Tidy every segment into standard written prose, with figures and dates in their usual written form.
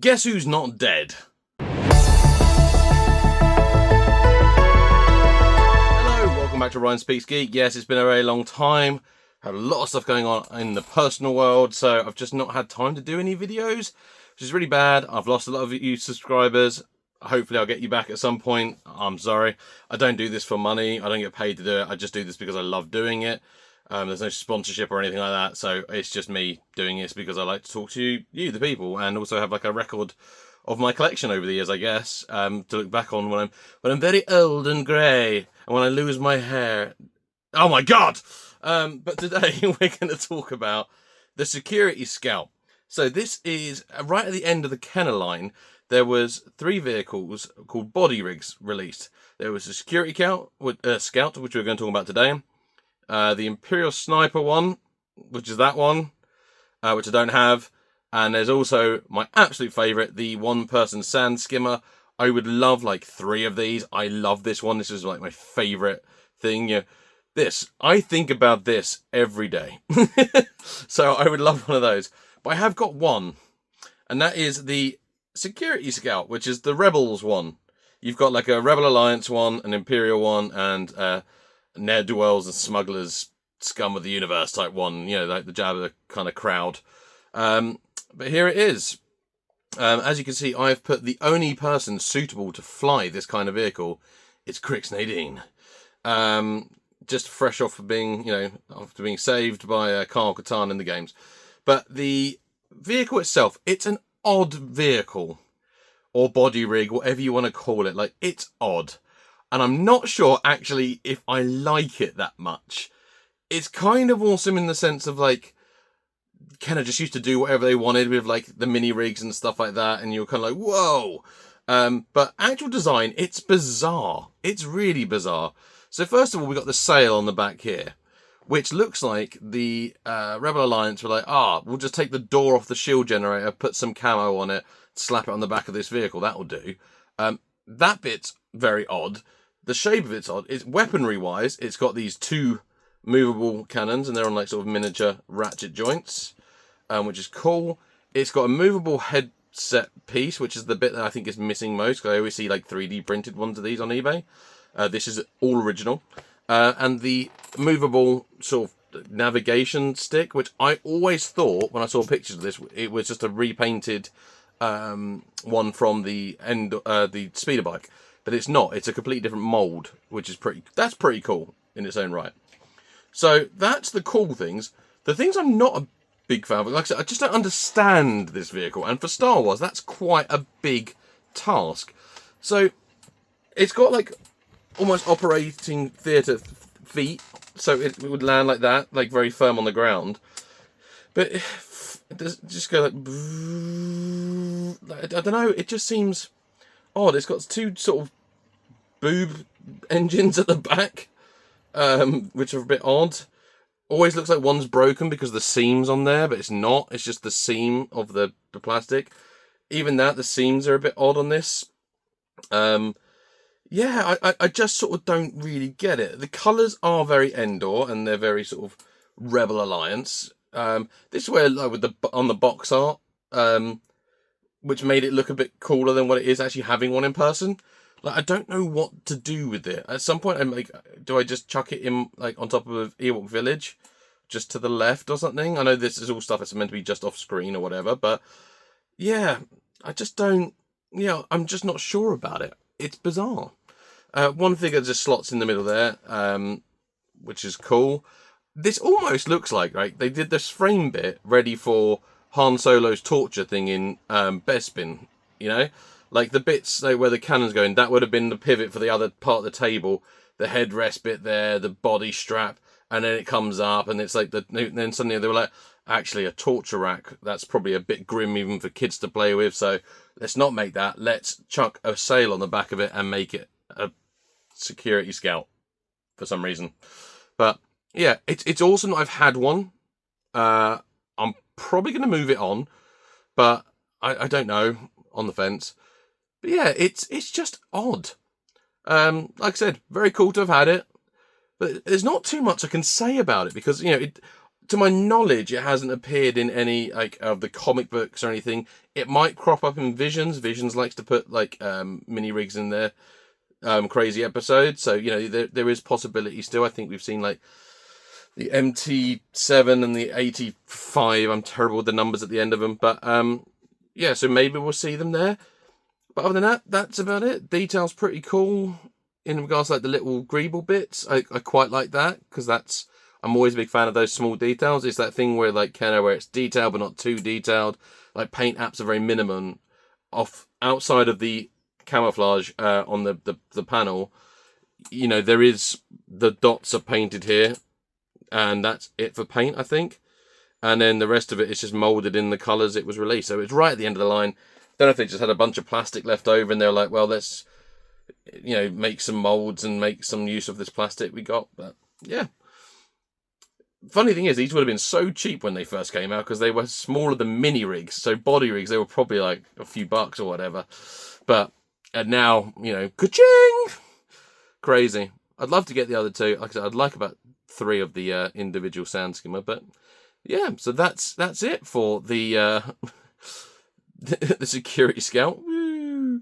Guess who's not dead? Hello, welcome back to Ryan Speaks Geek. Yes, it's been a very long time. Had a lot of stuff going on in the personal world, so I've just not had time to do any videos, which is really bad. I've lost a lot of you subscribers. Hopefully I'll get you back at some point. I'm sorry. I don't do this for money. I don't get paid to do it. I just do this because I love doing it. There's no sponsorship or anything like that, so it's just me doing this because I like to talk to you, the people, and also have like a record of my collection over the years, I guess, to look back on when I'm very old and grey and when I lose my hair. Oh my God! But today we're going to talk about the Security Scout. So this is right at the end of the Kenner line. There was 3 vehicles called body rigs released. There was the Security Scout, which we're going to talk about today. The Imperial Sniper one, which is that one, which I don't have. And there's also my absolute favourite, the one-person sand skimmer. I would love like 3 of these. I love this one. This is like my favourite thing. I think about this every day. So I would love one of those. But I have got one, and that is the Security Scout, which is the Rebels one. You've got like a Rebel Alliance one, an Imperial one, and ne'er-do-wells and smugglers, scum of the universe type one, like the Jabba kind of crowd. But here it is. As you can see, I've put the only person suitable to fly this kind of vehicle. It's Crix Nadine. Just fresh off of being, after being saved by Kyle Katarn in the games. But the vehicle itself, it's an odd vehicle. Or body rig, whatever you want to call it. Like, it's odd. And I'm not sure, actually, if I like it that much. It's kind of awesome in the sense of, like, Kenner just used to do whatever they wanted with, like, the mini rigs and stuff like that. And you're kind of like, whoa. But actual design, it's bizarre. It's really bizarre. So first of all, we got the sail on the back here, which looks like the Rebel Alliance were like, we'll just take the door off the shield generator, put some camo on it, slap it on the back of this vehicle. That'll do. That bit's very odd. The shape of it's odd. It's weaponry-wise, it's got these 2 movable cannons, and they're on like sort of miniature ratchet joints, which is cool. It's got a movable headset piece, which is the bit that I think is missing most, because I always see like 3D printed ones of these on eBay. This is all original. And the movable sort of navigation stick, which I always thought, when I saw pictures of this, it was just a repainted one from the speeder bike. But it's not. It's a completely different mold, which is that's pretty cool in its own right. So that's the cool things. The things I'm not a big fan of, like I said, I just don't understand this vehicle. And for Star Wars, that's quite a big task. So it's got like almost operating theatre feet. So it would land like that, like very firm on the ground. But it does just go like, I don't know, it just seems odd. It's got 2 sort of boob engines at the back, which are a bit odd. Always looks like one's broken because the seam's on there, but it's not. It's just the seam of the plastic. Even that, the seams are a bit odd on this. I just sort of don't really get it. The colours are very Endor, and they're very sort of Rebel Alliance. This is where, like, on the box art, which made it look a bit cooler than what it is actually having one in person. Like, I don't know what to do with it. At some point, I'm like, do I just chuck it in, like, on top of Ewok Village, just to the left or something? I know this is all stuff that's meant to be just off screen or whatever, but yeah, I just don't. I'm just not sure about it. It's bizarre. One figure just slots in the middle there, which is cool. This almost looks like, right, they did this frame bit ready for Han Solo's torture thing in Bespin, Like the bits where the cannon's going, that would have been the pivot for the other part of the table. The headrest bit there, the body strap, and then it comes up, and it's like then suddenly they were like, actually a torture rack, that's probably a bit grim even for kids to play with, so let's not make that. Let's chuck a sail on the back of it and make it a Security Scout for some reason. But yeah, it's awesome that I've had one. I'm probably going to move it on, but I don't know, on the fence. But yeah, it's just odd. Like I said, very cool to have had it, but there's not too much I can say about it because, to my knowledge, it hasn't appeared in any like of the comic books or anything. It might crop up in Visions. Visions likes to put like mini rigs in their crazy episodes, so you know there is possibility still. I think we've seen like the MT7 and the 85. I'm terrible with the numbers at the end of them, but yeah, so maybe we'll see them there. But other than that, that's about it. Detail's pretty cool in regards to like the little greeble bits. I quite like that, because I'm always a big fan of those small details. It's that thing where like Kenner, where it's detailed but not too detailed. Like paint apps are very minimum outside of the camouflage on the panel. You know, there is the dots are painted here, and that's it for paint, I think. And then the rest of it is just molded in the colors it was released. So it's right at the end of the line. Don't know if they just had a bunch of plastic left over and they're like, well, let's, you know, make some molds and make some use of this plastic we got. But yeah. Funny thing is, these would have been so cheap when they first came out, because they were smaller than mini rigs. So body rigs, they were probably like a few bucks or whatever. But and now, you know, ka-ching! Crazy. I'd love to get the other two. Like I said, I'd like about 3 of the individual sound skimmer. But yeah, so that's it for the the Security Scout. Woo!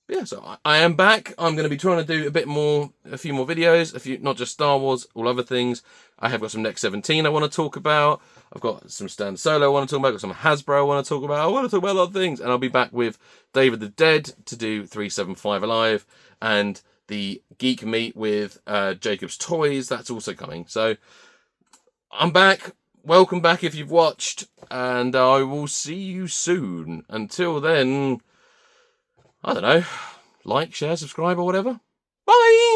Yeah, so I am back. I'm going to be trying to do a few more videos, not just Star Wars, all other things. I have got some Next 17 I want to talk about. I've got some Stand Solo I want to talk about. I've got some Hasbro I want to talk about. I want to talk about a lot of things. And I'll be back with David the Dead to do 375 Alive. And the Geek Meet with Jacob's Toys. That's also coming. So I'm back. Welcome back if you've watched. And I will see you soon. Until then, I don't know, like, share, subscribe or whatever. Bye!